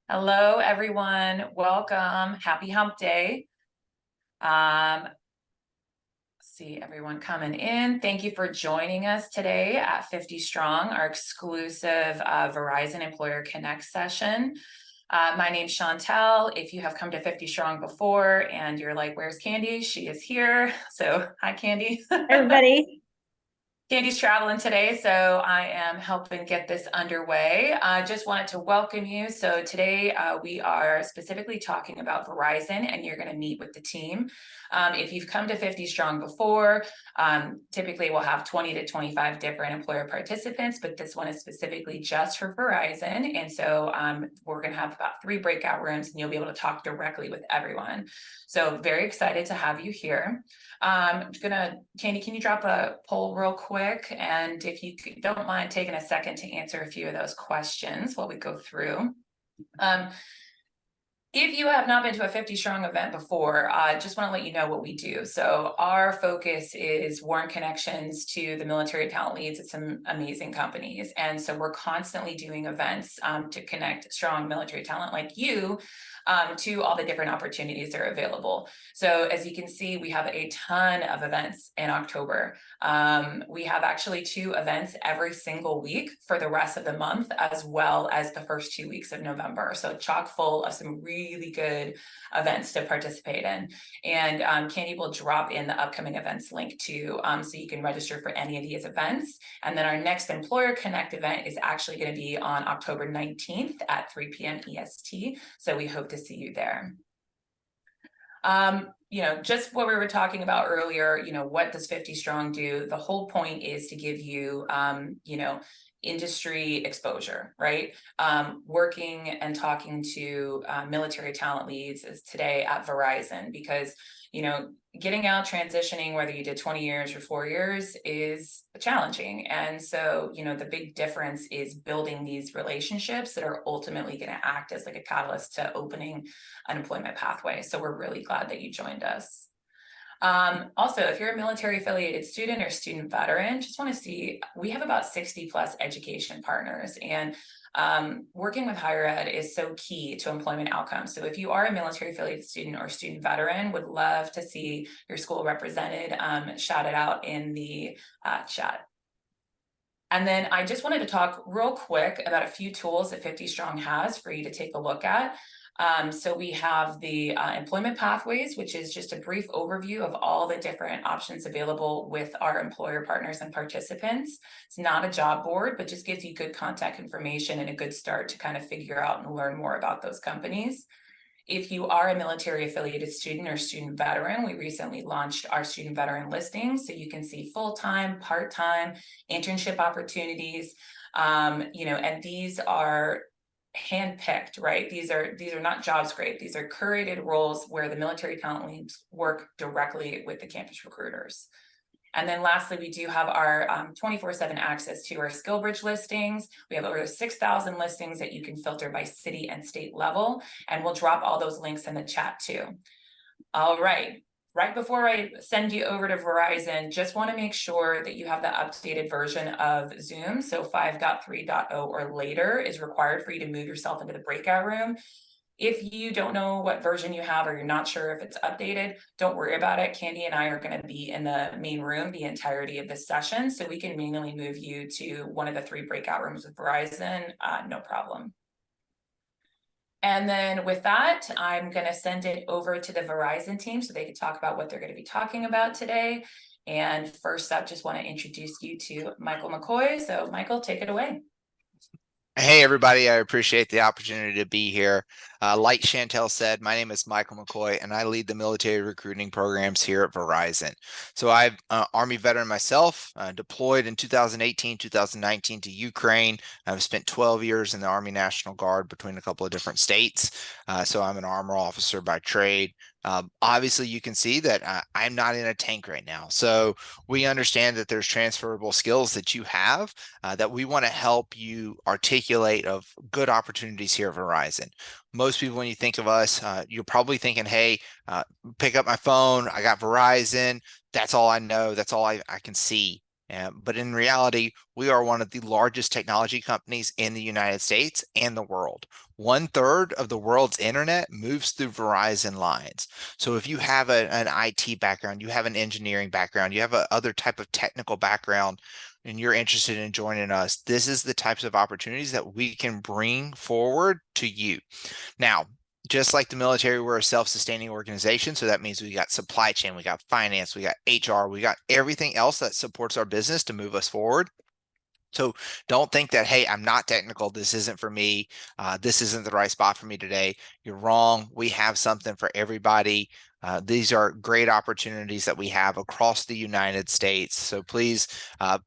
Hello, everyone. Welcome. Happy Hump Day. Let's see everyone coming in. Thank you for joining us today at 50 Strong, our exclusive Verizon EmployerConnect session. My name's Chantel. If you have come to 50 Strong before and you're like, where's Candy? She is here. So hi, Candy. Everybody. Candy's traveling today, so I am helping get this underway. I just wanted to welcome you. So today we are specifically talking about Verizon, and you're going to meet with the team. If you've come to 50 Strong before, typically we'll have 20 to 25 different employer participants, but this one is specifically just for Verizon. And so we're going to have about 3 breakout rooms, and you'll be able to talk directly with everyone. So very excited to have you here. Candy, can you drop a poll real quick? And if you don't mind taking a second to answer a few of those questions while we go through. If you have not been to a 50 Strong event before, I just want to let you know what we do. So our focus is warm connections to the military talent leads at some amazing companies. And so we're constantly doing events to connect strong military talent like you to all the different opportunities that are available. So as you can see, we have a ton of events in October. We have actually 2 events every single week for the rest of the month, as well as the first 2 weeks of November. So chock full of some really good events to participate in. And Candy will drop in the upcoming events link too, so you can register for any of these events. And then our next EmployerConnect event is actually going to be on October 19th at 3 p.m. EST. So we hope to see you there. Just what we were talking about earlier, what does 50 Strong do? The whole point is to give you, industry exposure, right? Working and talking to military talent leads is today at Verizon because, getting out, transitioning, whether you did 20 years or 4 years is challenging. And so, the big difference is building these relationships that are ultimately going to act as like a catalyst to opening an employment pathway. So we're really glad that you joined us. Also, if you're a military affiliated student or student veteran, just want to see, we have about 60 plus education partners, and working with higher ed is so key to employment outcomes. So if you are a military affiliated student or student veteran, would love to see your school represented, shout it out in the chat. And then I just wanted to talk real quick about a few tools that 50 Strong has for you to take a look at. So we have the employment pathways, which is just a brief overview of all the different options available with our employer partners and participants. It's not a job board, but just gives you good contact information and a good start to kind of figure out and learn more about those companies. If you are a military affiliated student or student veteran, we recently launched our student veteran listings. So you can see full-time, part-time, internship opportunities, and these are handpicked, right? These are not job scrape. These are curated roles where the military talent leads work directly with the campus recruiters. And then lastly, we do have our 24/7 access to our SkillBridge listings. We have over 6,000 listings that you can filter by city and state level, and we'll drop all those links in the chat too. All right. Right before I send you over to Verizon, just want to make sure that you have the updated version of Zoom. So 5.3.0 or later is required for you to move yourself into the breakout room. If you don't know what version you have or you're not sure if it's updated, don't worry about it. Candy and I are going to be in the main room the entirety of this session, so we can manually move you to one of the 3 breakout rooms with Verizon, no problem. And then with that, I'm going to send it over to the Verizon team so they can talk about what they're going to be talking about today. And first up, just want to introduce you to Michael McCoy. So Michael, take it away. Hey, everybody. I appreciate the opportunity to be here. Like Chantel said, my name is Michael McCoy, and I lead the military recruiting programs here at Verizon. So I'm an Army veteran myself, deployed in 2018, 2019 to Ukraine. I've spent 12 years in the Army National Guard between a couple of different states. So I'm an armor officer by trade. Obviously, you can see that I'm not in a tank right now. So we understand that there's transferable skills that you have that we want to help you articulate of good opportunities here at Verizon. Most people, when you think of us, you're probably thinking, hey, pick up my phone. I got Verizon. That's all I know. That's all I can see. But in reality, we are one of the largest technology companies in the United States and the world. 1/3 of the world's internet moves through Verizon lines. So if you have an IT background, you have an engineering background, you have a other type of technical background, and you're interested in joining us, this is the types of opportunities that we can bring forward to you. Now, just like the military, we're a self-sustaining organization. So that means we got supply chain, we got finance, we got HR, we got everything else that supports our business to move us forward. So don't think that, hey, I'm not technical. This isn't for me. This isn't the right spot for me today. You're wrong. We have something for everybody. These are great opportunities that we have across the United States. So please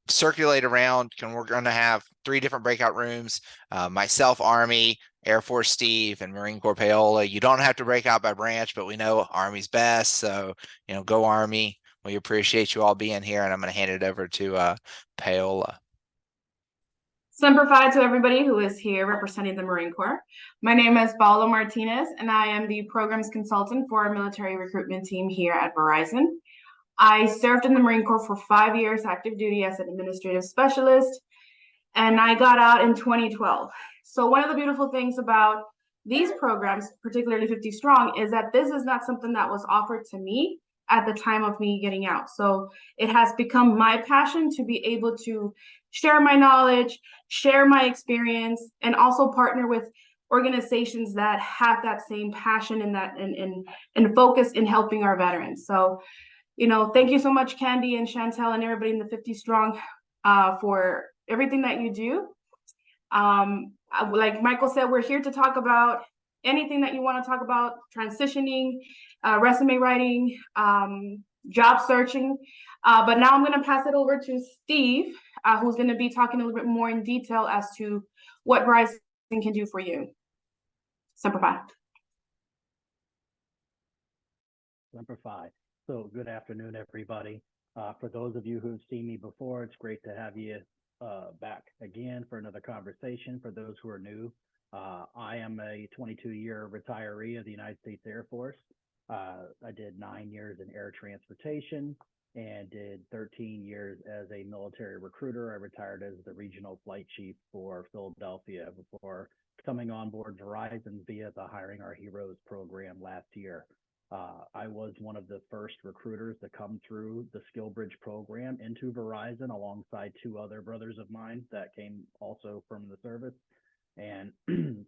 circulate around. We're going to have 3 different breakout rooms. Myself, Army, Air Force Steve, and Marine Corps Paola. You don't have to break out by branch, but we know Army's best. So, go Army. We appreciate you all being here, and I'm going to hand it over to Paola. Semper Fi to everybody who is here representing the Marine Corps. My name is Paola Martinez, and I am the programs consultant for our military recruitment team here at Verizon. I served in the Marine Corps for 5 years active duty as an administrative specialist, and I got out in 2012. So one of the beautiful things about these programs, particularly 50 Strong, is that this is not something that was offered to me at the time of me getting out. So it has become my passion to be able to share my knowledge, share my experience, and also partner with organizations that have that same passion and that and focus in helping our veterans. So, thank you so much, Candy and Chantel and everybody in the 50 Strong for everything that you do. Like Michael said, we're here to talk about anything that you want to talk about: transitioning, resume writing, job searching. But now I'm going to pass it over to Steve, who's going to be talking a little bit more in detail as to what Verizon can do for you. Semper Fi. Semper Fi. So good afternoon, everybody. For those of you who've seen me before, it's great to have you back again for another conversation. For those who are new, I am a 22-year retiree of the United States Air Force. I did 9 years in air transportation and did 13 years as a military recruiter. I retired as the regional flight chief for Philadelphia before coming on board Verizon via the Hiring Our Heroes program last year. I was one of the first recruiters to come through the SkillBridge program into Verizon alongside 2 other brothers of mine that came also from the service. And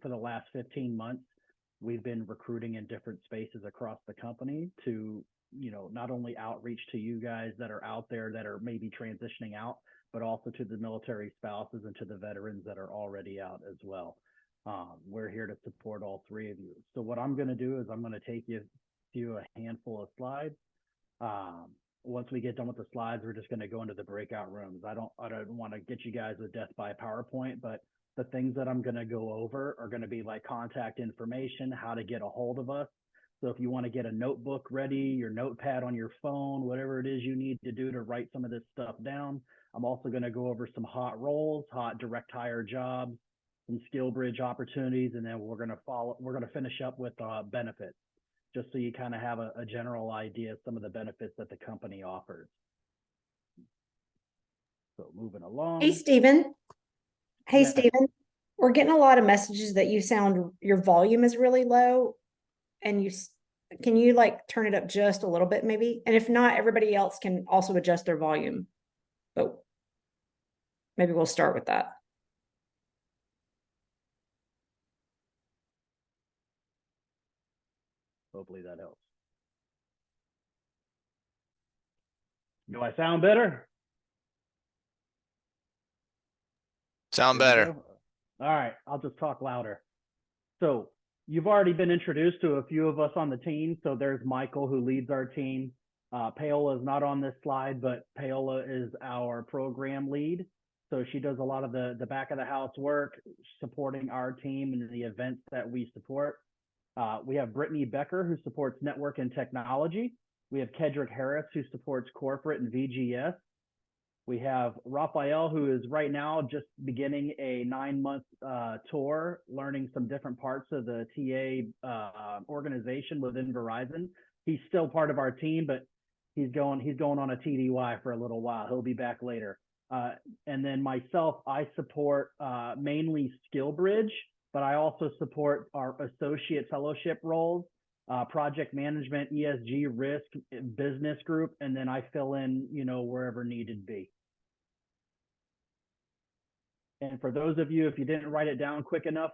for the last 15 months, we've been recruiting in different spaces across the company to, not only outreach to you guys that are out there that are maybe transitioning out, but also to the military spouses and to the veterans that are already out as well. We're here to support all 3 of you. So what I'm going to do is I'm going to take you through a handful of slides. Once we get done with the slides, we're just going to go into the breakout rooms. I don't want to get you guys with death by PowerPoint, but the things that I'm going to go over are going to be like contact information, how to get a hold of us. So if you want to get a notebook ready, your notepad on your phone, whatever it is you need to do to write some of this stuff down. I'm also going to go over some hot roles, hot direct hire jobs, some SkillBridge opportunities, and then we're going to finish up with benefits, just so you kind of have a general idea of some of the benefits that the company offers. So moving along. Hey, Stephen. Hey, Yeah. Stephen. We're getting a lot of messages that your volume is really low, and can you like turn it up just a little bit maybe? And if not, everybody else can also adjust their volume, but maybe we'll start with that. Hopefully that helps. Do I sound better? Sound better. All right, I'll just talk louder. So you've already been introduced to a few of us on the team. So there's Michael, who leads our team. Paola is not on this slide, but Paola is our program lead. So she does a lot of the back of the house work, supporting our team and the events that we support. We have Brittany Becker, who supports network and technology. We have Kedrick Harris, who supports corporate and VGS. We have Raphael, who is right now just beginning a 9-month tour, learning some different parts of the TA organization within Verizon. He's still part of our team, but he's going on a TDY for a little while. He'll be back later. And then myself, I support mainly SkillBridge, but I also support our associate fellowship roles, project management, ESG, risk, business group, and then I fill in, wherever needed be. And for those of you, if you didn't write it down quick enough,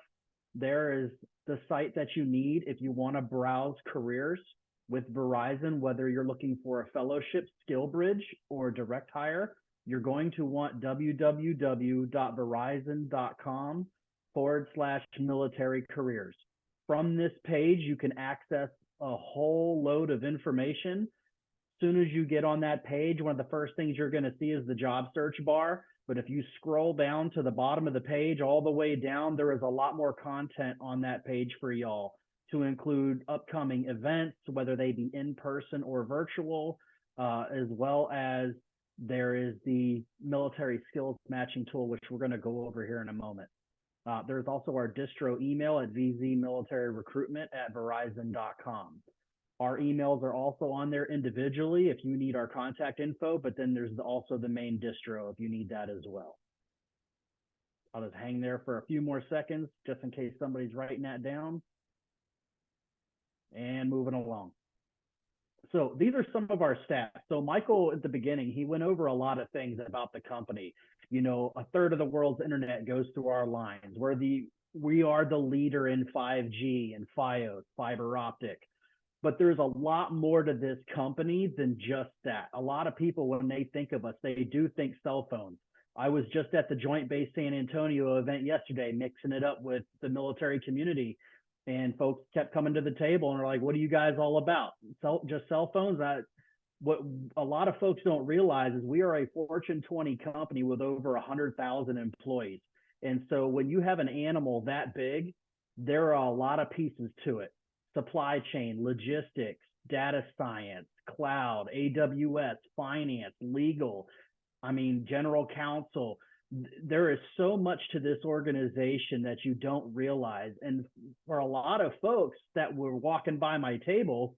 there is the site that you need if you want to browse careers with Verizon, whether you're looking for a fellowship, SkillBridge, or direct hire. You're going to want www.verizon.com/military careers. From this page, you can access a whole load of information. As soon as you get on that page, one of the first things you're going to see is the job search bar. But if you scroll down to the bottom of the page, all the way down, there is a lot more content on that page for y'all, to include upcoming events, whether they be in person or virtual, as well as there is the military skills matching tool, which we're going to go over here in a moment. There's also our distro email at vzmilitaryrecruitment@verizon.com. Our emails are also on there individually if you need our contact info, but then there's also the main distro if you need that as well. I'll just hang there for a few more seconds just in case somebody's writing that down. And moving along. So these are some of our stats. So Michael, at the beginning, he went over a lot of things about the company. A third of the world's internet goes through our lines. We are the leader in 5G and FiOS, fiber optic. But there's a lot more to this company than just that. A lot of people, when they think of us, they do think cell phones. I was just at the Joint Base San Antonio event yesterday, mixing it up with the military community. And folks kept coming to the table and are like, what are you guys all about? Just cell phones? What a lot of folks don't realize is we are a Fortune 20 company with over 100,000 employees. And so when you have an animal that big, there are a lot of pieces to it. Supply chain, logistics, data science, cloud, AWS, finance, legal, general counsel. There is so much to this organization that you don't realize. And for a lot of folks that were walking by my table,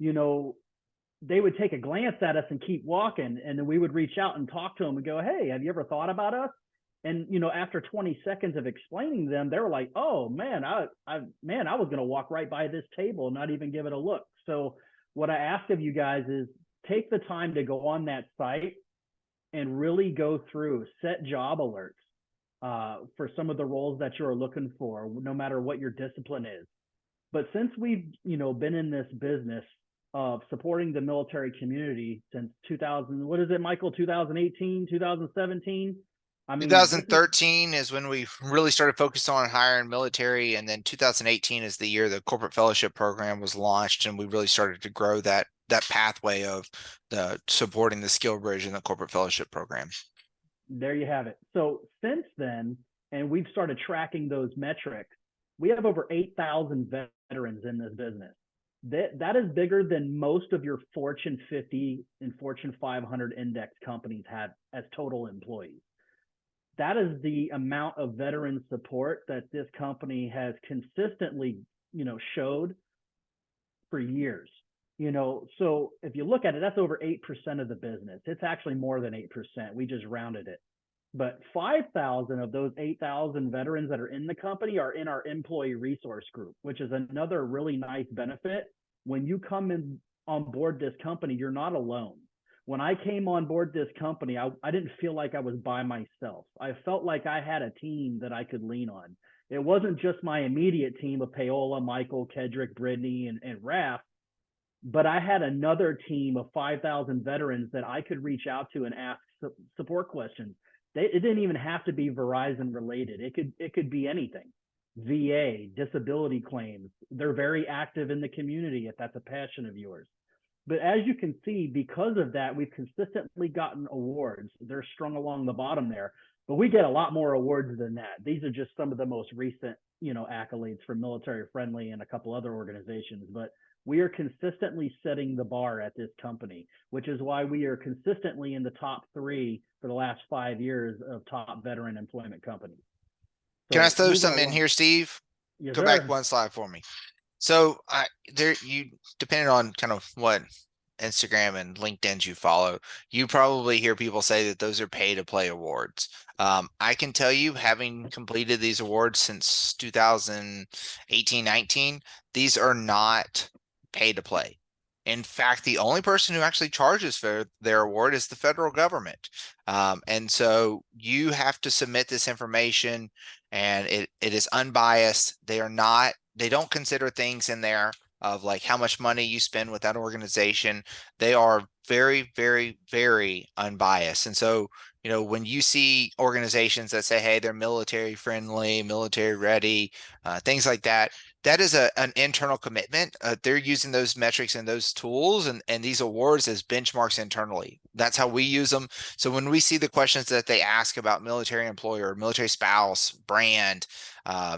they would take a glance at us and keep walking. And then we would reach out and talk to them and go, hey, have you ever thought about us? And, after 20 seconds of explaining them, they were like, oh man, I was going to walk right by this table and not even give it a look. So what I ask of you guys is take the time to go on that site and really go through, set job alerts for some of the roles that you're looking for, no matter what your discipline is. But since we've, been in this business of supporting the military community since 2018, 2017, 2013 is when we really started focusing on hiring military, and then 2018 is the year the corporate fellowship program was launched, and we really started to grow that pathway of the supporting the SkillBridge and the corporate fellowship program. There you have it. So since then, and we've started tracking those metrics, we have over 8,000 veterans in this business. That is bigger than most of your Fortune 50 and Fortune 500 index companies have as total employees. That is the amount of veteran support that this company has consistently, showed for years. So if you look at it, that's over 8% of the business. It's actually more than 8%. We just rounded it. But 5,000 of those 8,000 veterans that are in the company are in our employee resource group, which is another really nice benefit. When you come in on board this company, you're not alone. When I came on board this company, I didn't feel like I was by myself. I felt like I had a team that I could lean on. It wasn't just my immediate team of Paola, Michael, Kedrick, Brittany, and Raph, but I had another team of 5,000 veterans that I could reach out to and ask support questions. It didn't even have to be Verizon related. It could be anything. VA, disability claims. They're very active in the community if that's a passion of yours. But as you can see, because of that, we've consistently gotten awards. They're strung along the bottom there, but we get a lot more awards than that. These are just some of the most recent, accolades from Military Friendly and a couple other organizations. But we are consistently setting the bar at this company, which is why we are consistently in the top 3 for the last 5 years of top veteran employment companies. So can I throw something in here, Steve? Yes, Go sir. back one slide for me. So depending on kind of what Instagram and LinkedIn's you follow, you probably hear people say that those are pay to play awards. I can tell you, having completed these awards since 2018, 19, these are not pay to play. In fact, the only person who actually charges for their award is the federal government. And so you have to submit this information, and it is unbiased. They don't consider things in there of like how much money you spend with that organization. They are very, very, very unbiased. And so, when you see organizations that say, hey, they're military friendly, military ready, things like that, that is an internal commitment. They're using those metrics and those tools and these awards as benchmarks internally. That's how we use them. So when we see the questions that they ask about military employer, military spouse, brand,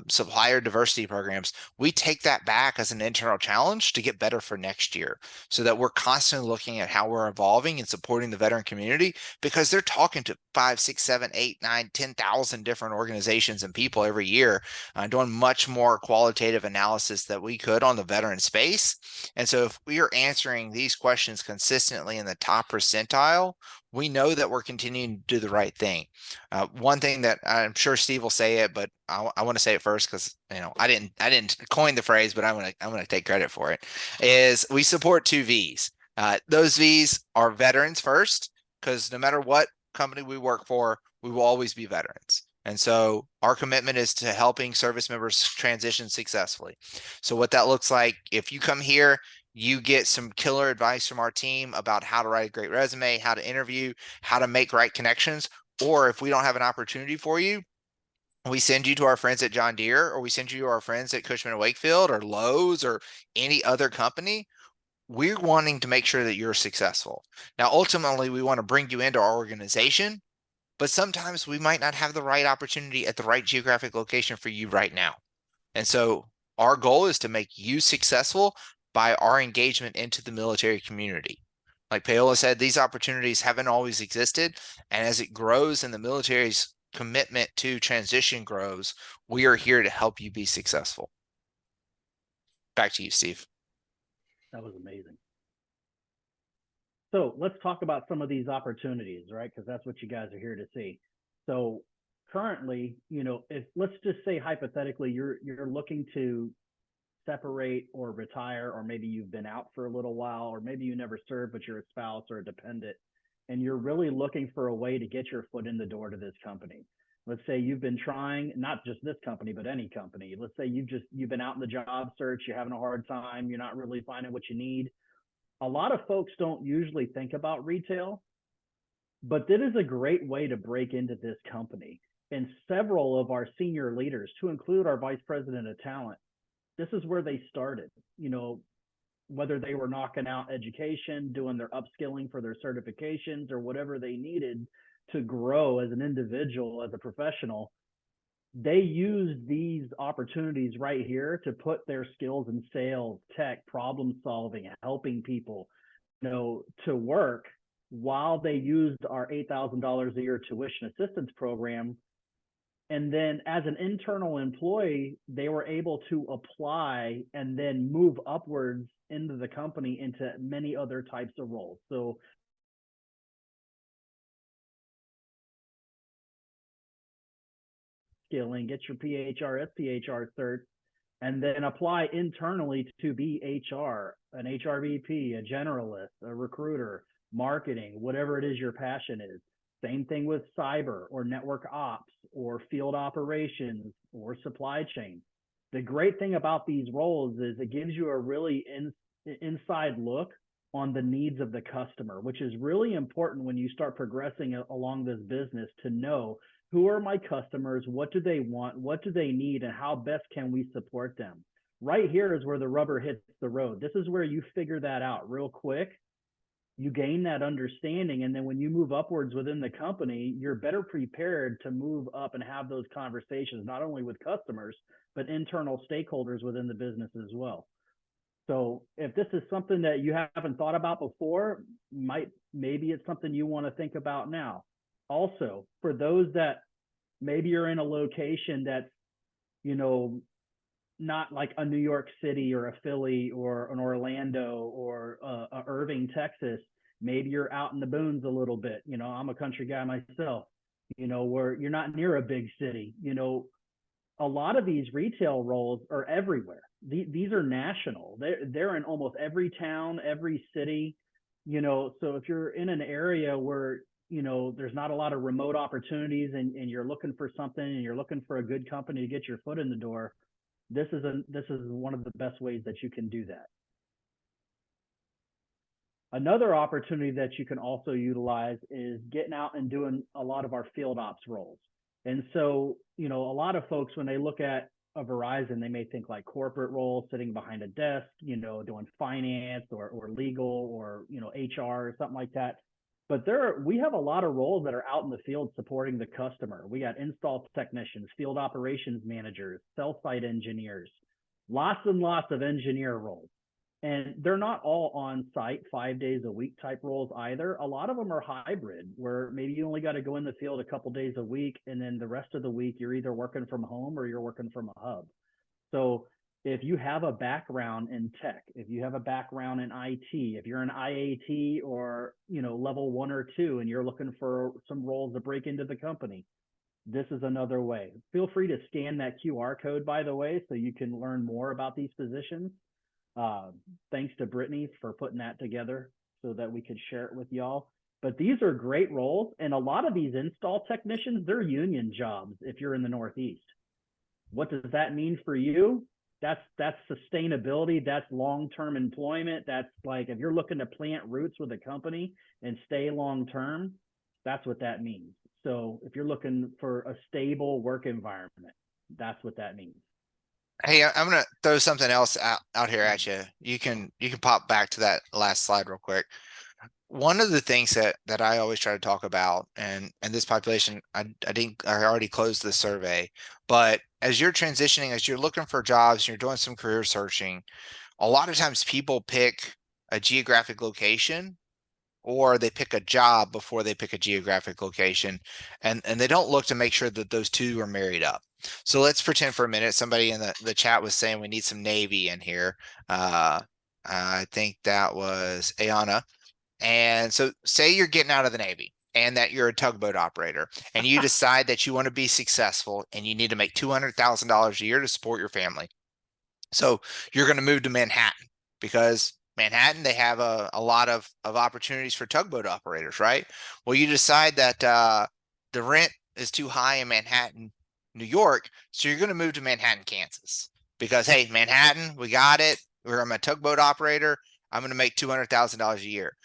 supplier diversity programs, we take that back as an internal challenge to get better for next year, so that we're constantly looking at how we're evolving and supporting the veteran community, because they're talking to 5, 6, 7, 8, 9, 10,000 different organizations and people every year, doing much more qualitative analysis that we could on the veteran space. And so if we are answering these questions consistently in the top percentile, we know that we're continuing to do the right thing. One thing that I'm sure Steve will say it, but I want to say it first because I didn't coin the phrase, but I'm gonna take credit for it. Is we support 2 V's. Those V's are veterans first, because no matter what company we work for, we will always be veterans. And so our commitment is to helping service members transition successfully. So what that looks like, if you come here, you get some killer advice from our team about how to write a great resume, how to interview, how to make right connections. Or if we don't have an opportunity for you, we send you to our friends at John Deere, or we send you to our friends at Cushman & Wakefield or Lowe's or any other company. We're wanting to make sure that you're successful. Now, ultimately, we want to bring you into our organization, but sometimes we might not have the right opportunity at the right geographic location for you right now. And so our goal is to make you successful by our engagement into the military community. Like Paola said, these opportunities haven't always existed. And as it grows and the military's commitment to transition grows, we are here to help you be successful. Back to you, Steve. That was amazing. So let's talk about some of these opportunities, right? Because that's what you guys are here to see. So currently, if let's just say hypothetically, you're looking to separate or retire, or maybe you've been out for a little while, or maybe you never served, but you're a spouse or a dependent, and you're really looking for a way to get your foot in the door to this company. Let's say you've been trying, not just this company, but any company. Let's say you've been out in the job search, you're having a hard time, you're not really finding what you need. A lot of folks don't usually think about retail, but this is a great way to break into this company. And several of our senior leaders, to include our vice president of talent, this is where they started, whether they were knocking out education, doing their upskilling for their certifications, or whatever they needed to grow as an individual, as a professional. They used these opportunities right here to put their skills in sales, tech, problem solving, helping people, to work, while they used our $8,000 a year tuition assistance program. And then as an internal employee, they were able to apply and then move upwards into the company into many other types of roles. So skilling, get your PHR, SPHR cert, and then apply internally to be HR, an HRBP, a generalist, a recruiter, marketing, whatever it is your passion is. Same thing with cyber or network ops or field operations or supply chain. The great thing about these roles is it gives you a really inside look on the needs of the customer, which is really important when you start progressing along this business, to know who are my customers, what do they want, what do they need, and how best can we support them. Right here is where the rubber hits the road. This is where you figure that out real quick. You gain that understanding, and then when you move upwards within the company, you're better prepared to move up and have those conversations, not only with customers, but internal stakeholders within the business as well. So if this is something that you haven't thought about before, maybe it's something you want to think about now. Also, for those that maybe you're in a location that's, not like a New York City or a Philly or an Orlando or a Irving, Texas. Maybe you're out in the boons a little bit. You know, I'm a country guy myself, you know, where you're not near a big city. You know, a lot of these retail roles are everywhere. These are national. They're in almost every town, every city, you know. So if you're in an area where, you know, there's not a lot of remote opportunities and you're looking for something and you're looking for a good company to get your foot in the door, this is one of the best ways that you can do that. Another opportunity that you can also utilize is getting out and doing a lot of our field ops roles. And so, you know, a lot of folks, when they look at a Verizon, they may think like corporate roles, sitting behind a desk, you know, doing finance or legal or, you know, HR or something like that. But we have a lot of roles that are out in the field supporting the customer. We got install technicians, field operations managers, cell site engineers, lots and lots of engineer roles. And they're not all on site 5 days a week type roles either. A lot of them are hybrid, where maybe you only got to go in the field a couple days a week, and then the rest of the week you're either working from home or you're working from a hub. So if you have a background in tech, if you have a background in IT, if you're an IAT or, you know, level 1 or 2, and you're looking for some roles to break into the company, this is another way. Feel free to scan that QR code, by the way, so you can learn more about these positions. Thanks to Brittany for putting that together so that we could share it with y'all. But these are great roles. And a lot of these install technicians, they're union jobs if you're in the Northeast. What does that mean for you? That's sustainability. That's long-term employment. That's like, if you're looking to plant roots with a company and stay long-term, that's what that means. So if you're looking for a stable work environment, that's what that means. Hey, I'm gonna throw something else out here at you. You can pop back to that last slide real quick. One of the things that I always try to talk about, and this population, I already closed the survey, but as you're transitioning, as you're looking for jobs, you're doing some career searching, a lot of times people pick a geographic location or they pick a job before they pick a geographic location, and they don't look to make sure that those two are married up. So let's pretend for a minute somebody in the chat was saying we need some Navy in here. I think that was Ayana. And so say you're getting out of the Navy and that you're a tugboat operator and you decide that you want to be successful and you need to make $200,000 a year to support your family. So you're going to move to Manhattan because Manhattan, they have a lot of opportunities for tugboat operators, right? Well, you decide that the rent is too high in Manhattan, New York. So you're going to move to Manhattan, Kansas because, hey, Manhattan, we got it. I'm a tugboat operator. I'm going to make $200,000 a year.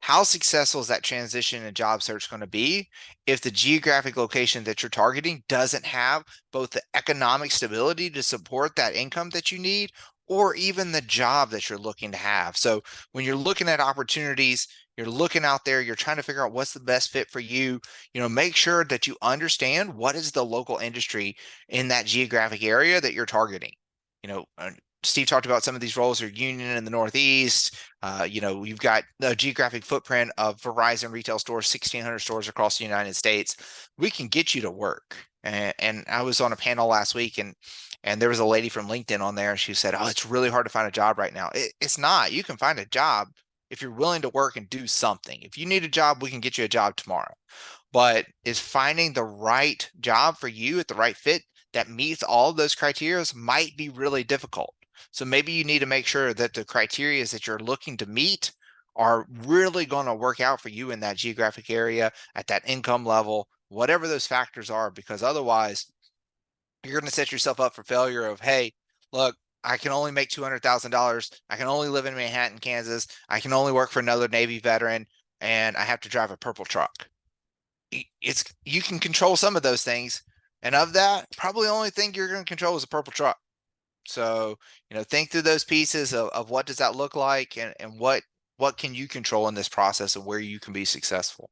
How successful is that transition and job search going to be if the geographic location that you're targeting doesn't have both the economic stability to support that income that you need, or even the job that you're looking to have? So when you're looking at opportunities, you're looking out there, you're trying to figure out what's the best fit for you, make sure that you understand what is the local industry in that geographic area that you're targeting. Steve talked about some of these roles are union in the Northeast. You've got the geographic footprint of Verizon retail stores, 1,600 stores across the United States. We can get you to work. And I was on a panel last week and there was a lady from LinkedIn on there. And she said, oh, it's really hard to find a job right now. It's not. You can find a job if you're willing to work and do something. If you need a job, we can get you a job tomorrow. But is finding the right job for you at the right fit that meets all of those criteria might be really difficult. So maybe you need to make sure that the criteria that you're looking to meet are really going to work out for you in that geographic area at that income level, whatever those factors are, because otherwise you're going to set yourself up for failure of, hey, look, I can only make $200,000. I can only live in Manhattan, Kansas. I can only work for another Navy veteran, and I have to drive a purple truck. You can control some of those things. And of that, probably the only thing you're going to control is a purple truck. So, think through those pieces of what does that look like and what can you control in this process and where you can be successful.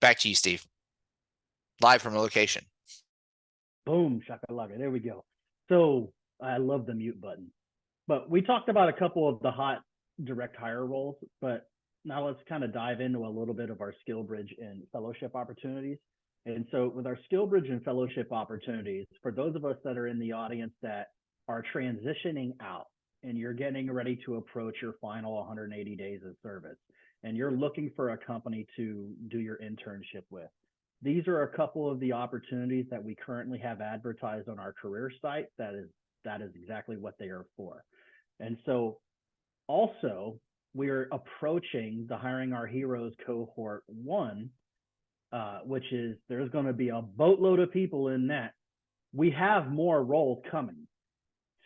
Back to you, Steve. Live from a location. Boom, shakalaka. There we go. So I love the mute button. But we talked about a couple of the hot direct hire roles, but now let's kind of dive into a little bit of our skill bridge and fellowship opportunities. And so with our skill bridge and fellowship opportunities, for those of us that are in the audience that are transitioning out and you're getting ready to approach your final 180 days of service, and you're looking for a company to do your internship with, these are a couple of the opportunities that we currently have advertised on our career site. That is exactly what they are for. And so also, we're approaching the Hiring Our Heroes cohort 1, which is there's going to be a boatload of people in that. We have more roles coming.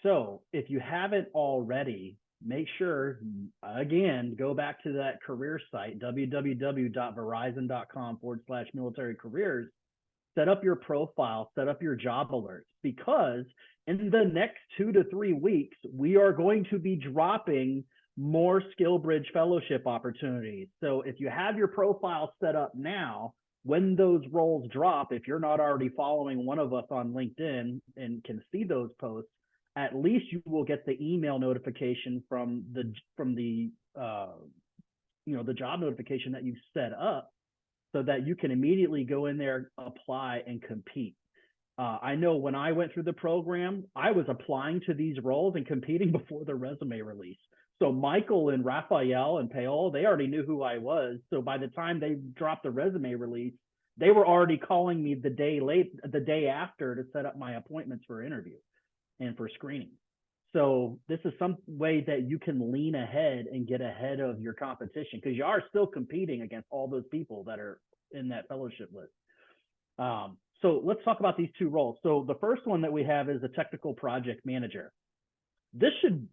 So if you haven't already, make sure, again, go back to that career site, www.verizon.com/military careers, set up your profile, set up your job alerts, because in the next 2 to 3 weeks, we are going to be dropping more Skill Bridge fellowship opportunities. So if you have your profile set up now, when those roles drop, if you're not already following one of us on LinkedIn and can see those posts, at least you will get the email notification from the the job notification that you've set up, so that you can immediately go in there, apply, and compete. I know when I went through the program, I was applying to these roles and competing before the resume release. So Michael and Raphael and Paol, they already knew who I was. So by the time they dropped the resume release, they were already calling me the day after to set up my appointments for interview and for screening. So this is some way that you can lean ahead and get ahead of your competition, because you are still competing against all those people that are in that fellowship list. So let's talk about these 2 roles. So the first one that we have is a technical project manager. This should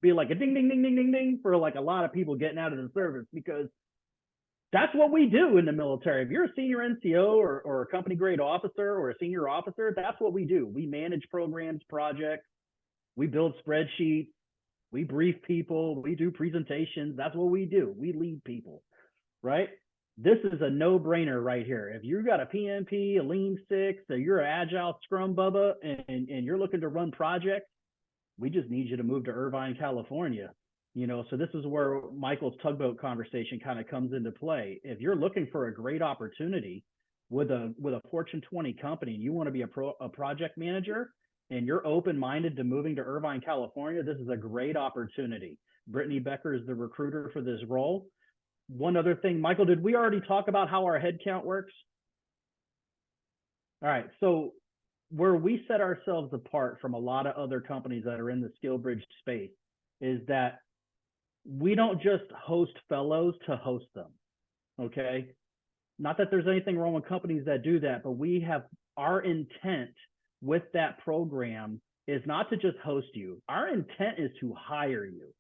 be like a ding, ding, ding, ding, ding, ding for like a lot of people getting out of the service, because that's what we do in the military. If you're a senior NCO or a company grade officer or a senior officer, that's what we do. We manage programs, projects, we build spreadsheets, we brief people, we do presentations. That's what we do. We lead people, right? This is a no-brainer right here. If you've got a PMP, a Lean Six, or you're an Agile Scrum Bubba, and you're looking to run projects, we just need you to move to Irvine, California. So this is where Michael's tugboat conversation kind of comes into play. If you're looking for a great opportunity with a Fortune 20 company and you want to be a project manager and you're open-minded to moving to Irvine, California, this is a great opportunity. Brittany Becker is the recruiter for this role. One other thing, Michael, did we already talk about how our headcount works? All right, so where we set ourselves apart from a lot of other companies that are in the Skill Bridge space is that we don't just host fellows to host them, okay? Not that there's anything wrong with companies that do that, but we have our intent with that program is not to just host you. Our intent is to hire you.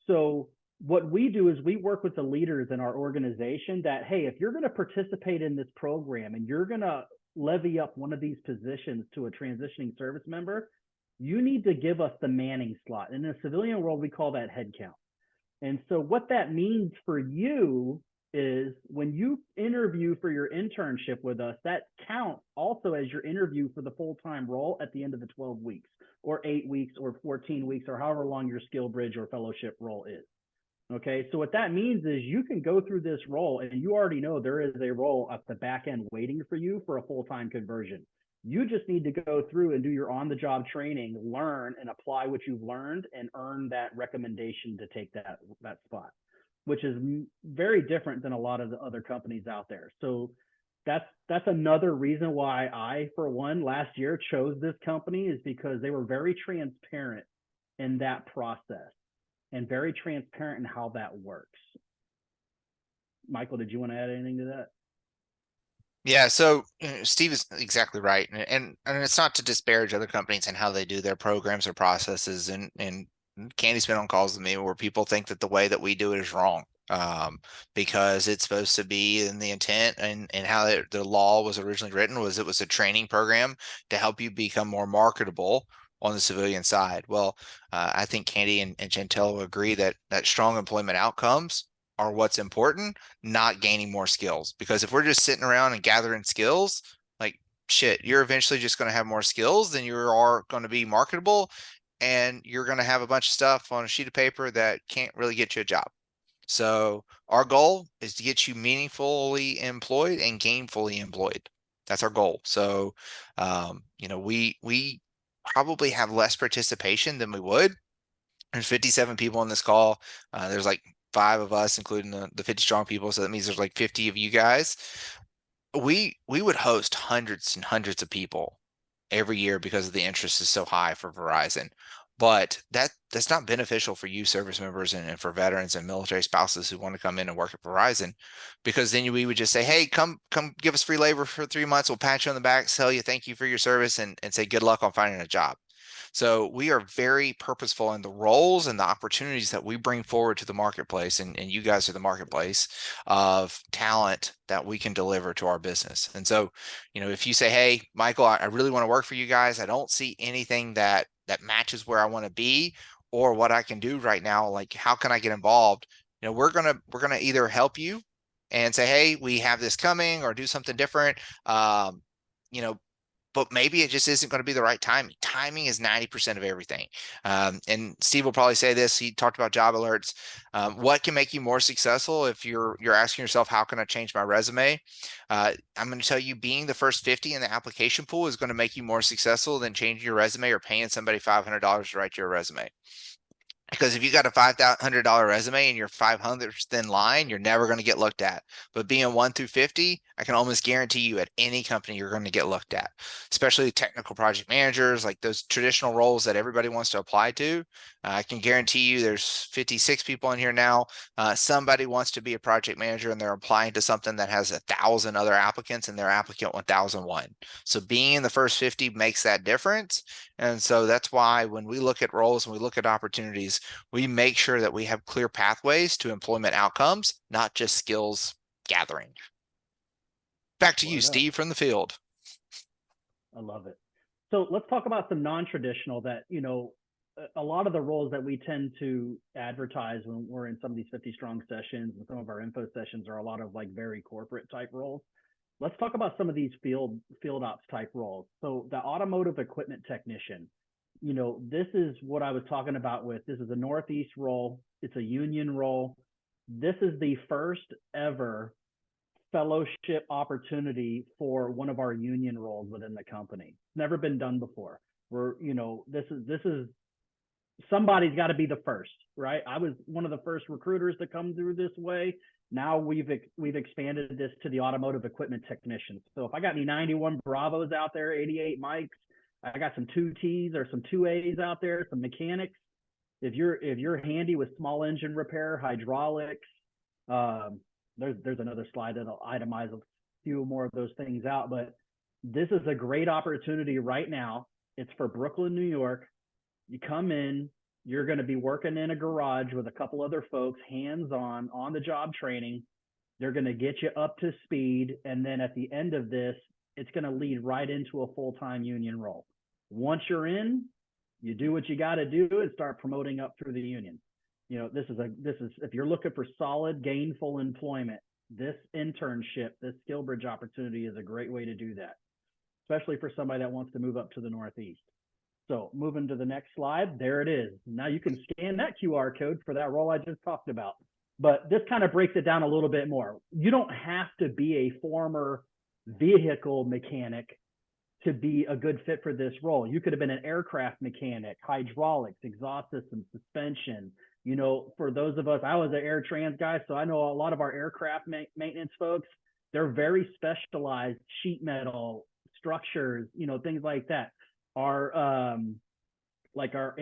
So what we do is we work with the leaders in our organization that, hey, if you're going to participate in this program and you're going to levy up one of these positions to a transitioning service member, you need to give us the manning slot. In the civilian world, we call that headcount. And so what that means for you is when you interview for your internship with us, that counts also as your interview for the full-time role at the end of the 12 weeks or 8 weeks or 14 weeks or however long your skill bridge or fellowship role is. Okay, so what that means is you can go through this role and you already know there is a role at the back end waiting for you for a full-time conversion. You just need to go through and do your on-the-job training, learn and apply what you've learned and earn that recommendation to take that spot, which is very different than a lot of the other companies out there. So that's another reason why I, for one, last year chose this company, is because they were very transparent in that process and very transparent in how that works. Michael, did you want to add anything to that? Yeah, so Steve is exactly right, and it's not to disparage other companies and how they do their programs or processes. And Candy's been on calls with me where people think that the way that we do it is wrong, because it's supposed to be in the intent and how the law was originally written was it was a training program to help you become more marketable on the civilian side. Well, I think Candy and Chantel will agree that strong employment outcomes are what's important, not gaining more skills. Because if we're just sitting around and gathering skills, like shit, you're eventually just going to have more skills than you are going to be marketable, and you're going to have a bunch of stuff on a sheet of paper that can't really get you a job. So our goal is to get you meaningfully employed and gainfully employed. That's our goal. So, you know, we probably have less participation than we would. There's 57 people on this call. There's like 5 of us, including the 50 strong people. So that means there's like 50 of you guys. We would host hundreds and hundreds of people every year because the interest is so high for Verizon. But that's not beneficial for you service members and for veterans and military spouses who want to come in and work at Verizon, because then we would just say, hey, come give us free labor for 3 months. We'll pat you on the back, tell you thank you for your service, and say good luck on finding a job. So we are very purposeful in the roles and the opportunities that we bring forward to the marketplace, and you guys are the marketplace of talent that we can deliver to our business. And so, you know, if you say, hey, Michael, I really want to work for you guys, I don't see anything that matches where I want to be or what I can do right now, like how can I get involved? You know, we're gonna either help you and say, hey, we have this coming, or do something different. You know, but maybe it just isn't going to be the right timing. Timing is 90% of everything. And Steve will probably say this. He talked about job alerts. What can make you more successful? If you're asking yourself, how can I change my resume? I'm going to tell you, being the first 50 in the application pool is going to make you more successful than changing your resume or paying somebody $500 to write your resume. Because if you got a $500 resume and you're 500th in line, you're never going to get looked at. But being 1 through 50, I can almost guarantee you at any company you're going to get looked at, especially technical project managers, like those traditional roles that everybody wants to apply to. I can guarantee you there's 56 people in here now. Somebody wants to be a project manager and they're applying to something that has 1,000 other applicants and their applicant 1,001. So being in the first 50 makes that difference. And so that's why when we look at roles and we look at opportunities, we make sure that we have clear pathways to employment outcomes, not just skills gathering. Back to you, Steve, from the field. I love it. So let's talk about some non-traditional that, you know, a lot of the roles that we tend to advertise when we're in some of these 50 strong sessions and some of our info sessions are a lot of like very corporate type roles. Let's talk about some of these field ops type roles. So the automotive equipment technician, you know, this is what I was talking about with, this is a Northeast role. It's a union role. This is the first ever fellowship opportunity for one of our union roles within the company. Never been done before. We're, you know, this is somebody's got to be the first, right? I was one of the first recruiters to come through this way. Now we've expanded this to the automotive equipment technicians. So if I got any 91 Bravos out there, 88 Mikes, I got some 2Ts or some 2As out there, some mechanics. If you're handy with small engine repair, hydraulics, there's another slide that'll itemize a few more of those things out. But this is a great opportunity right now. It's for Brooklyn, New York. You come in, you're going to be working in a garage with a couple other folks, hands-on, on-the-job training. They're going to get you up to speed. And then at the end of this, it's going to lead right into a full-time union role. Once you're in, you do what you got to do and start promoting up through the union. You know, this is if you're looking for solid, gainful employment, this internship, this skill bridge opportunity is a great way to do that, especially for somebody that wants to move up to the Northeast. So moving to the next slide, there it is. Now you can scan that QR code for that role I just talked about. But this kind of breaks it down a little bit more. You don't have to be a former vehicle mechanic to be a good fit for this role. You could have been an aircraft mechanic, hydraulics, exhaust system, suspension. You know, for those of us, I was an air trans guy, so I know a lot of our aircraft maintenance folks, they're very specialized sheet metal structures, you know, things like that. Our like our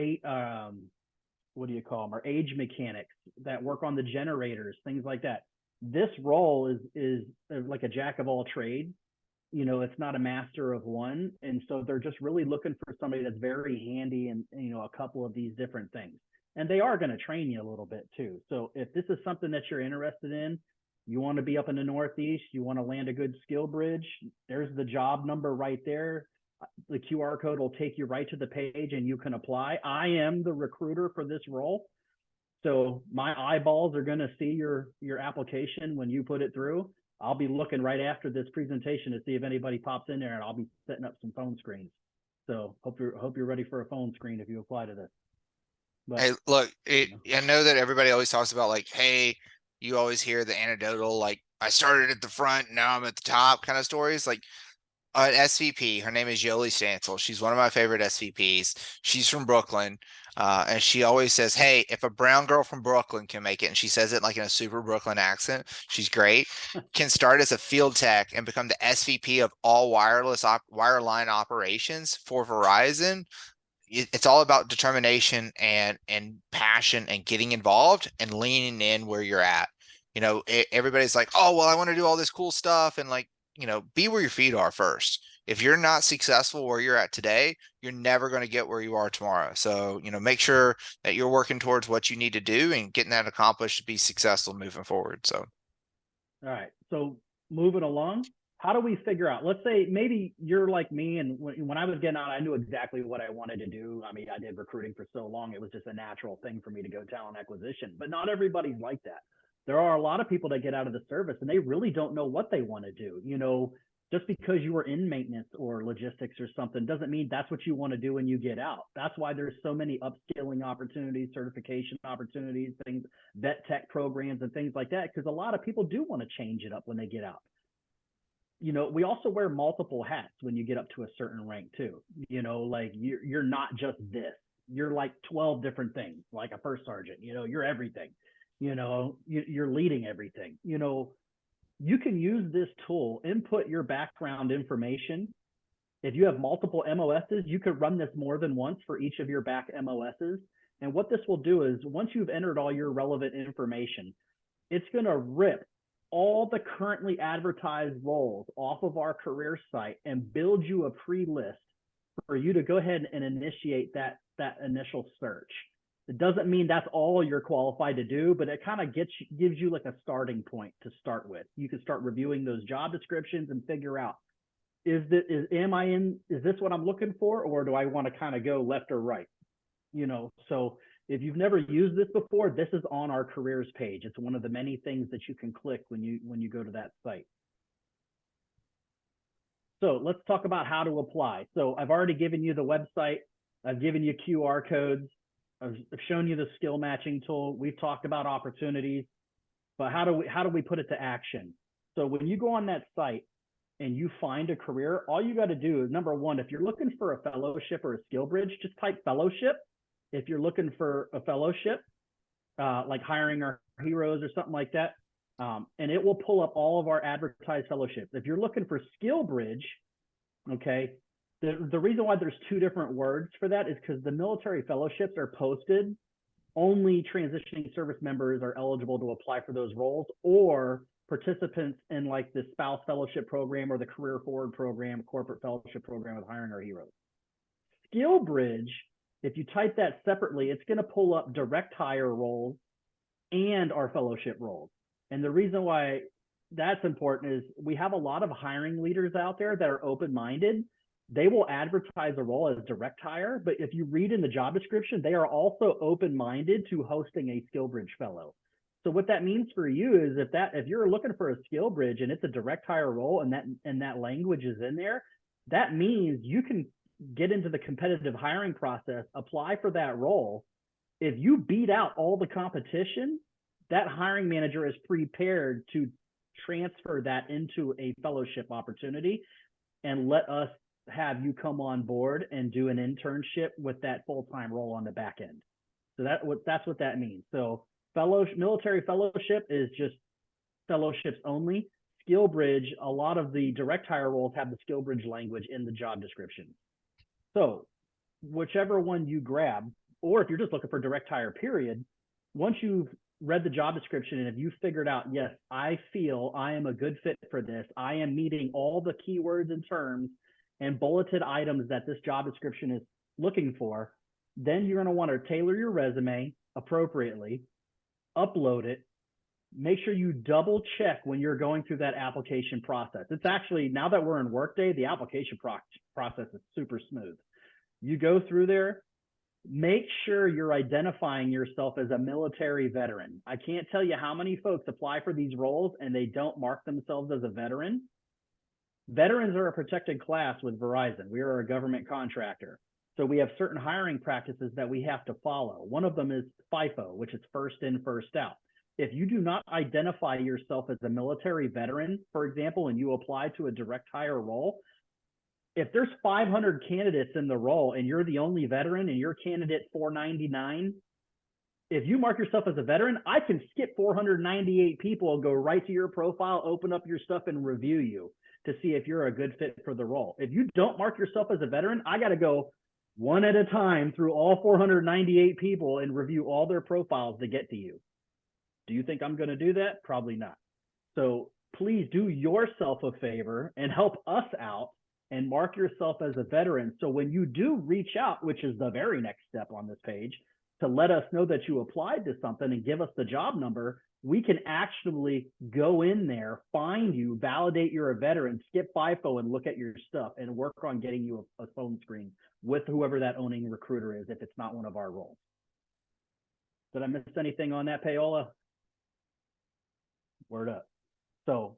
what do you call them? Our age mechanics that work on the generators, things like that. This role is like a jack of all trades. You know, it's not a master of one, and so they're just really looking for somebody that's very handy in, you know, a couple of these different things. And they are going to train you a little bit too. So if this is something that you're interested in, you want to be up in the Northeast, you want to land a good skill bridge, there's the job number right there. The QR code will take you right to the page and you can apply. I am the recruiter for this role. So my eyeballs are going to see your application when you put it through. I'll be looking right after this presentation to see if anybody pops in there, and I'll be setting up some phone screens. So hope you're ready for a phone screen if you apply to this. But, hey, look, I know that everybody always talks about like, hey, you always hear the anecdotal, like I started at the front, now I'm at the top kind of stories. Like An SVP. Her name is Yoli Stansel. She's one of my favorite SVPs. She's from Brooklyn. And she always says, "Hey, if a brown girl from Brooklyn can make it," and she says it like in a super Brooklyn accent, she's great, can start as a field tech and become the SVP of all wireline operations for Verizon. It's all about determination and passion and getting involved and leaning in where you're at. Everybody's like, "Oh, well, I want to do all this cool stuff," and like, be where your feet are first. If you're not successful where you're at today, you're never going to get where you are tomorrow. So, make sure that you're working towards what you need to do and getting that accomplished to be successful moving forward. So, All right. So moving along, how do we figure out? Let's say maybe you're like me, and when I was getting out, I knew exactly what I wanted to do. I mean, I did recruiting for so long; it was just a natural thing for me to go talent acquisition. But not everybody's like that. There are a lot of people that get out of the service and they really don't know what they want to do. Just because you were in maintenance or logistics or something doesn't mean that's what you want to do when you get out. That's why there's so many upskilling opportunities, certification opportunities, things, vet tech programs and things like that, because a lot of people do want to change it up when they get out. We also wear multiple hats when you get up to a certain rank too. Like you're not just this. You're like 12 different things, like a first sergeant. You're everything. You're leading everything. You can use this tool, input your background information. If you have multiple MOSs, you could run this more than once for each of your back MOSs. And what this will do is once you've entered all your relevant information, it's going to rip all the currently advertised roles off of our career site and build you a pre-list for you to go ahead and initiate that initial search. It doesn't mean that's all you're qualified to do, but it kind of gives you like a starting point to start with. You can start reviewing those job descriptions and figure out, is this what I'm looking for, or do I want to kind of go left or right? So if you've never used this before, this is on our careers page. It's one of the many things that you can click when you go to that site. So let's talk about how to apply. So I've already given you the website. I've given you QR codes. I've shown you the skill matching tool. We've talked about opportunities, but how do we put it to action? So when you go on that site and you find a career, all you got to do is, number one, if you're looking for a fellowship or a skill bridge, just type fellowship. If you're looking for a fellowship, like hiring our heroes or something like that, and it will pull up all of our advertised fellowships. If you're looking for skill bridge, okay, the reason why there's two different words for that is because the military fellowships are posted. Only transitioning service members are eligible to apply for those roles, or participants in like the spouse fellowship program or the career forward program, corporate fellowship program with hiring our heroes. Skill bridge, if you type that separately, it's going to pull up direct hire roles and our fellowship roles. And the reason why that's important is we have a lot of hiring leaders out there that are open-minded. They will advertise a role as direct hire, but if you read in the job description, they are also open-minded to hosting a skill bridge fellow. So what that means for you is if you're looking for a skill bridge and it's a direct hire role and that language is in there, that means you can get into the competitive hiring process, apply for that role. If you beat out all the competition, that hiring manager is prepared to transfer that into a fellowship opportunity and let us have you come on board and do an internship with that full-time role on the back end. So that's what that means. So military fellowship is just fellowships only. Skill bridge, a lot of the direct hire roles have the skill bridge language in the job description. So whichever one you grab, or if you're just looking for direct hire period, once you've read the job description and if you figured out, yes, I feel I am a good fit for this, I am meeting all the keywords and terms and bulleted items that this job description is looking for, then you're going to want to tailor your resume appropriately, upload it, make sure you double check when you're going through that application process. It's actually, now that we're in Workday, the application process is super smooth. You go through there, make sure you're identifying yourself as a military veteran. I can't tell you how many folks apply for these roles and they don't mark themselves as a veteran. Veterans are a protected class with Verizon. We are a government contractor. So we have certain hiring practices that we have to follow. One of them is FIFO, which is first in, first out. If you do not identify yourself as a military veteran, for example, and you apply to a direct hire role, if there's 500 candidates in the role and you're the only veteran and you're candidate 499, if you mark yourself as a veteran, I can skip 498 people and go right to your profile, open up your stuff and review you to see if you're a good fit for the role. If you don't mark yourself as a veteran, I got to go one at a time through all 498 people and review all their profiles to get to you. Do you think I'm going to do that? Probably not. So please do yourself a favor and help us out and mark yourself as a veteran. So when you do reach out, which is the very next step on this page, to let us know that you applied to something and give us the job number, we can actually go in there, find you, validate you're a veteran, skip FIFO and look at your stuff and work on getting you a phone screen with whoever that owning recruiter is if it's not one of our roles. Did I miss anything on that, Paola? Word up. So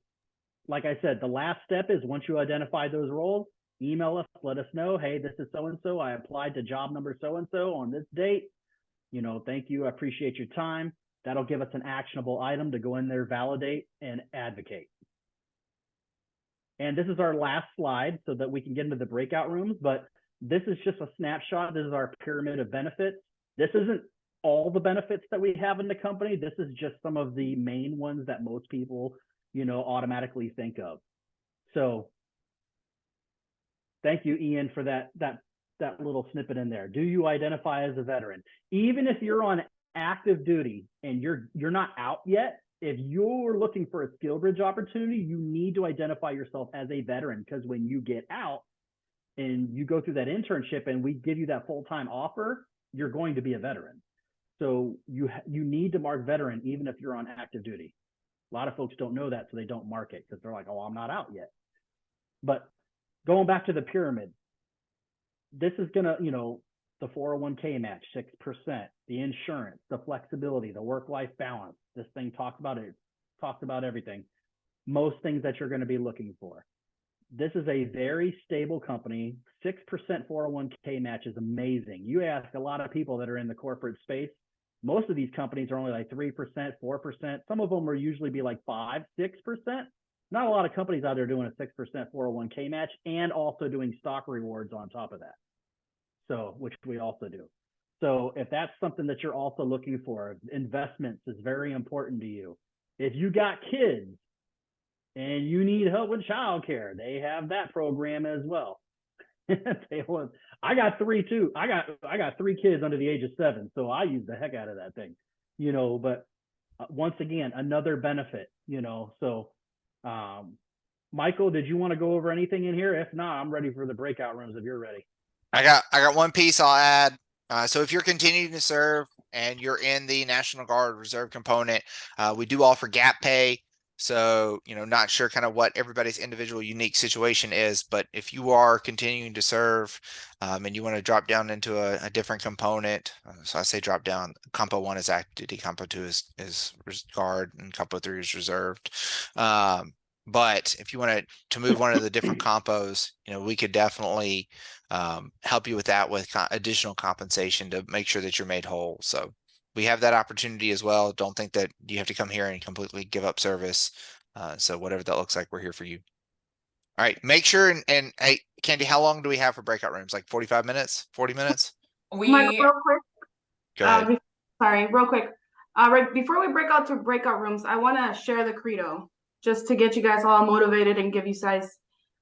like I said, the last step is once you identify those roles, email us, let us know, hey, this is so-and-so. I applied to job number so-and-so on this date. You know, thank you. I appreciate your time. That'll give us an actionable item to go in there, validate, and advocate. And this is our last slide so that we can get into the breakout rooms, but this is just a snapshot. This is our pyramid of benefits. This isn't all the benefits that we have in the company. This is just some of the main ones that most people, you know, automatically think of. So thank you, Ian, for that little snippet in there. Do you identify as a veteran? Even if you're on active duty and you're not out yet, if you're looking for a skill bridge opportunity, you need to identify yourself as a veteran, because when you get out and you go through that internship and we give you that full-time offer, you're going to be a veteran. So you need to mark veteran even if you're on active duty. A lot of folks don't know that, so they don't mark it because they're like, oh, I'm not out yet. But going back to the pyramid, this is going to, you know, the 401k match, 6%, the insurance, the flexibility, the work-life balance. This thing talks about it, talks about everything. Most things that you're going to be looking for. This is a very stable company. 6% 401k match is amazing. You ask a lot of people that are in the corporate space, most of these companies are only like 3%, 4%. Some of them will usually be like 5, 6%. Not a lot of companies out there doing a 6% 401k match and also doing stock rewards on top of that. So, which we also do. So if that's something that you're also looking for, investments is very important to you. If you got kids and you need help with childcare, they have that program as well. I got 3 too. I got 3 kids under the age of 7, so I use the heck out of that thing, you know. But once again, another benefit, you know. So, Michael, did you want to go over anything in here? If not, I'm ready for the breakout rooms if you're ready. I got one piece I'll add. So if you're continuing to serve and you're in the National Guard Reserve component, we do offer gap pay. So, you know, not sure kind of what everybody's individual unique situation is, but if you are continuing to serve and you want to drop down into a different component, so I say drop down, Compo 1 is active duty, Compo 2 is Guard, and Compo 3 is reserved. But if you want to move one of the different compos, you know, we could definitely help you with that with additional compensation to make sure that you're made whole. So we have that opportunity as well. Don't think that you have to come here and completely give up service. So whatever that looks like, we're here for you. All right, make sure and hey, Candy, how long do we have for breakout rooms? Like 45 minutes, 40 minutes? Michael, real quick. Go ahead. Sorry, real quick. Right before we break out to breakout rooms, I want to share the credo just to get you guys all motivated and give you guys.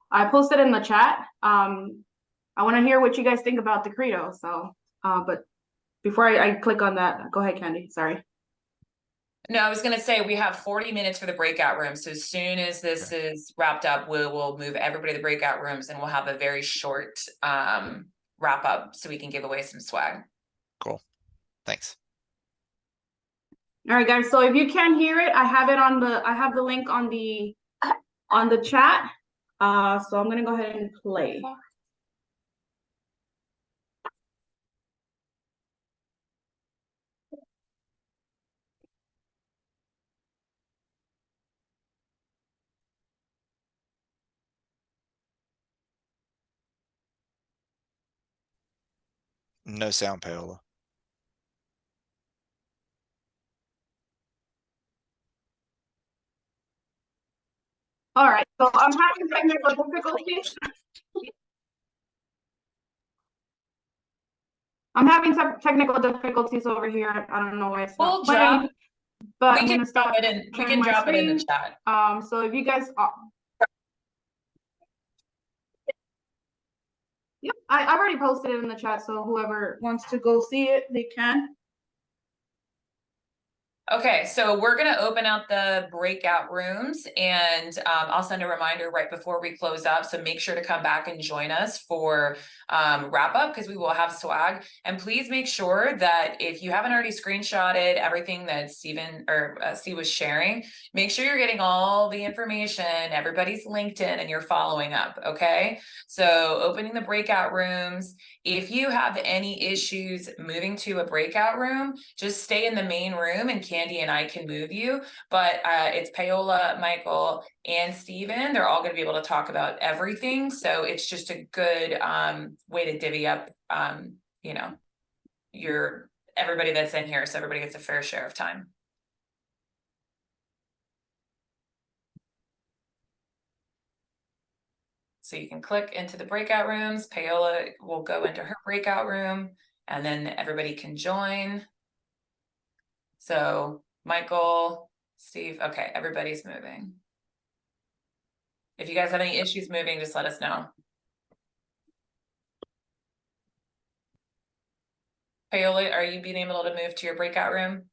I posted in the chat. I want to hear what you guys think about the credo. So, but before I click on that, go ahead, Candy. Sorry. No, I was going to say we have 40 minutes for the breakout room. So as soon as this is wrapped up, we'll move everybody to the breakout rooms and we'll have a very short wrap up so we can give away some swag. Cool. Thanks. All right, guys. So if you can't hear it, I have the link on the chat. So I'm going to go ahead and play. No sound, Paola. All right, so I'm having technical difficulties. I'm having some technical difficulties over here. I don't know why it's We'll not drop, playing, but we I'm can gonna drop stop it in, we sharing can my drop it in the screen. chat. So if you guys, yep, I've already posted it in the chat, so whoever wants to go see it, they can. Okay, so we're gonna open out the breakout rooms and I'll send a reminder right before we close up. So make sure to come back and join us for wrap up because we will have swag. And please make sure that if you haven't already screenshotted everything that Steve was sharing, make sure you're getting all the information, everybody's LinkedIn, and you're following up, okay? So opening the breakout rooms. If you have any issues moving to a breakout room, just stay in the main room and Candy and I can move you. But it's Paola, Michael, and Steven. They're all going to be able to talk about everything. So it's just a good way to divvy up, you know, everybody that's in here. So everybody gets a fair share of time. So you can click into the breakout rooms. Paola will go into her breakout room and then everybody can join. So Michael, Steve, okay, everybody's moving. If you guys have any issues moving, just let us know. Paola, are you being able to move to your breakout room?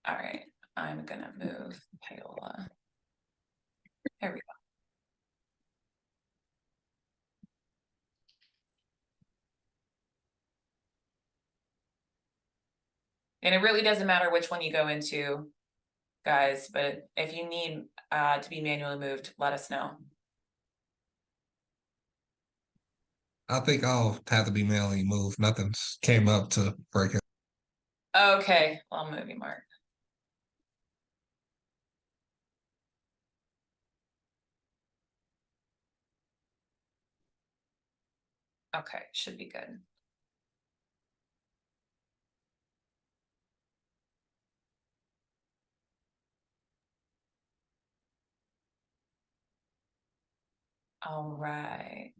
All right, I'm gonna move Paola. There we go. And it really doesn't matter which one you go into, guys, but if you need to be manually moved, let us know. I think I'll have to be manually moved. Nothing's came up to break it. Okay, well, I'll move you, Mark. Okay, should be good. All right.